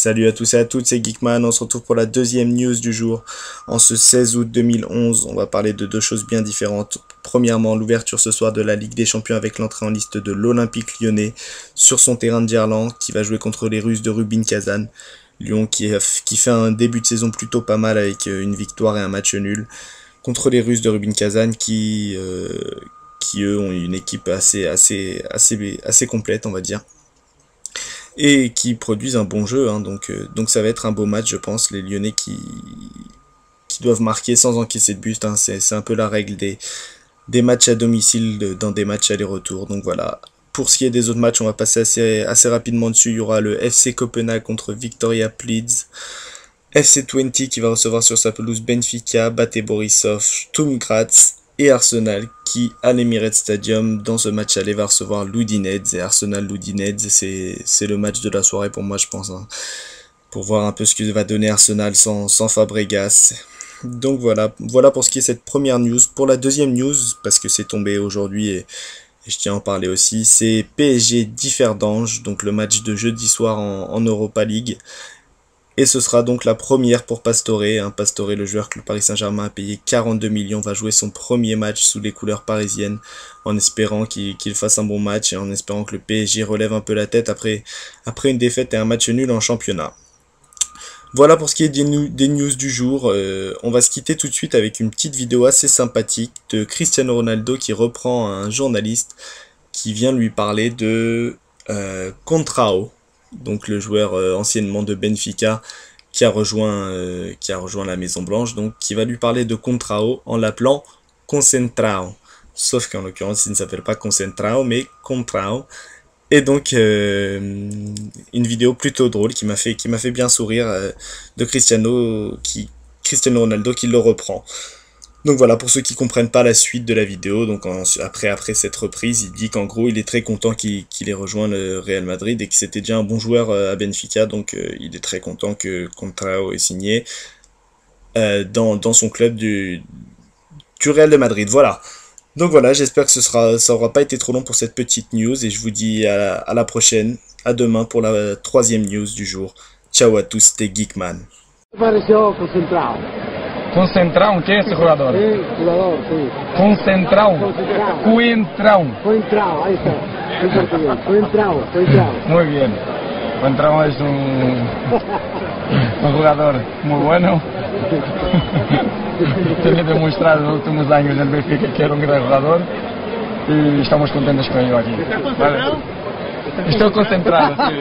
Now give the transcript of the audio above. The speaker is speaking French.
Salut à tous et à toutes, c'est Geekman, on se retrouve pour la deuxième news du jour. En ce 16 août 2011, on va parler de deux choses bien différentes. Premièrement, l'ouverture ce soir de la Ligue des Champions avec l'entrée en liste de l'Olympique Lyonnais sur son terrain de Gerland, qui va jouer contre les Russes de Rubin Kazan. Lyon qui fait un début de saison plutôt pas mal avec une victoire et un match nul contre les Russes de Rubin Kazan qui eux ont une équipe assez complète, on va dire, et qui produisent un bon jeu, hein, donc ça va être un beau match, je pense. Les Lyonnais qui doivent marquer sans encaisser de but, hein, c'est un peu la règle des matchs à domicile dans des matchs aller-retour, donc voilà. Pour ce qui est des autres matchs, on va passer assez rapidement dessus. Il y aura le FC Copenhague contre Victoria Plzeň, FC Twente qui va recevoir sur sa pelouse Benfica, Bate Borisov, Sturm Graz, et Arsenal qui, à l'Emirates Stadium, dans ce match aller, va recevoir l'Udinese. Et Arsenal-l'Udinese, c'est le match de la soirée pour moi, je pense, hein, pour voir un peu ce que va donner Arsenal sans Fabregas. Donc voilà pour ce qui est cette première news. Pour la deuxième news, parce que c'est tombé aujourd'hui et je tiens à en parler aussi, c'est PSG Differdange, donc le match de jeudi soir en Europa League. Et ce sera donc la première pour Pastore. Pastore, le joueur que le Paris Saint-Germain a payé 42 millions, va jouer son premier match sous les couleurs parisiennes, en espérant qu'il fasse un bon match et en espérant que le PSG relève un peu la tête après une défaite et un match nul en championnat. Voilà pour ce qui est des news du jour. On va se quitter tout de suite avec une petite vidéo assez sympathique de Cristiano Ronaldo qui reprend un journaliste qui vient lui parler de Contrao. Donc le joueur anciennement de Benfica qui a rejoint la Maison Blanche, donc qui va lui parler de Contrao en l'appelant Concentrao. Sauf qu'en l'occurrence il ne s'appelle pas Concentrao mais Contrao. Et donc une vidéo plutôt drôle qui m'a fait bien sourire de Cristiano Ronaldo qui le reprend. Donc voilà, pour ceux qui comprennent pas la suite de la vidéo, donc après cette reprise, il dit qu'en gros il est très content qu'il ait rejoint le Real Madrid et que c'était déjà un bon joueur à Benfica, donc il est très content que Contrao ait signé dans son club du Real de Madrid. Voilà. Donc voilà, j'espère que ça aura pas été trop long pour cette petite news et je vous dis à la prochaine, à demain pour la troisième news du jour. Ciao à tous, c'était Geekman. Concentrão, quem é esse jogador? Sí, jugador, sí. Concentrão. Coentrão. Coentrao, ahí está. En portugués. Coentrao. Muy bien. Coentrão es un jugador muy bueno. Tiene demostrado en los últimos años en el Benfica que era un gran jugador y estamos contentos con ello aquí. ¿Estás concentrado? Vale. Estoy concentrado, sí.